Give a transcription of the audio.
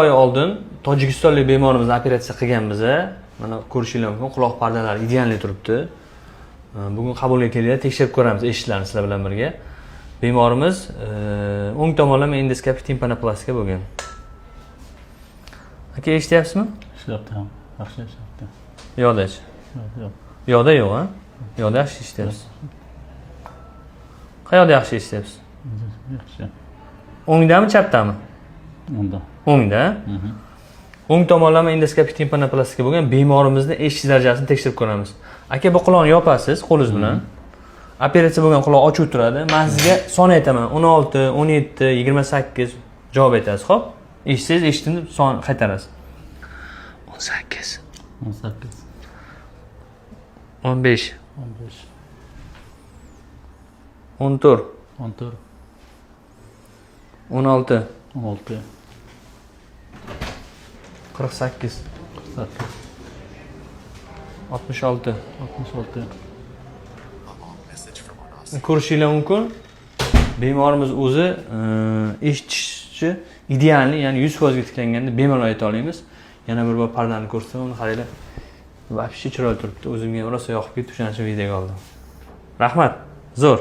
Oy oldin tojikistonlik bemorimizni operatsiya qilganmiz. Mana ko'rishingiz mumkin, quloq pardalari ideal turibdi. Bugun qabulga kelinglar, tekshirib ko'ramiz eshitlarni sizlar bilan birga. Bemorimiz o'ng tomonlama endoskopik timpanoplastika bo'lgan. Aka, eshityapsizmi? Eshityapti, yaxshi eshityapti. Yo'qdachi? Yo'q. Yo'qda yo'q, ha? Yo'qda yaxshi eshityapsiz. Qayoqda yaxshi eshityapsiz? Yaxshi. O'ngdami, chapdami? Unda. O'ngda. O'ng tomonlama endoskopik timpanoplastika bo'lgan bemorimizni eshish darajasini tekshirib ko'ramiz. Aka, bu quloqni yopasiz qo'lingiz bilan. Operatsiya bo'lgan quloq ochiq turadi. Men sizga son aytaman. 16, 17, 28 javob aytasiz, xo'p? Eshitsangiz eshitdim deb son qaytarasiz. 18, 18, 15, 15, 14, 14, 16, 16, 48, 48, 66. 66. Ko'rishingiz mumkin. Bemorimiz o'zi eshitishi ideal, ya'ni 100% ga tiklanganda bemalol ayta olamiz. Yana bir bor pardani ko'rsam, uni qaranglar. Vobshe chiroyli turibdi. O'zimga rosa yoqib ketdi, o'shaning uchun videoga oldim. Rahmat. Zo'r.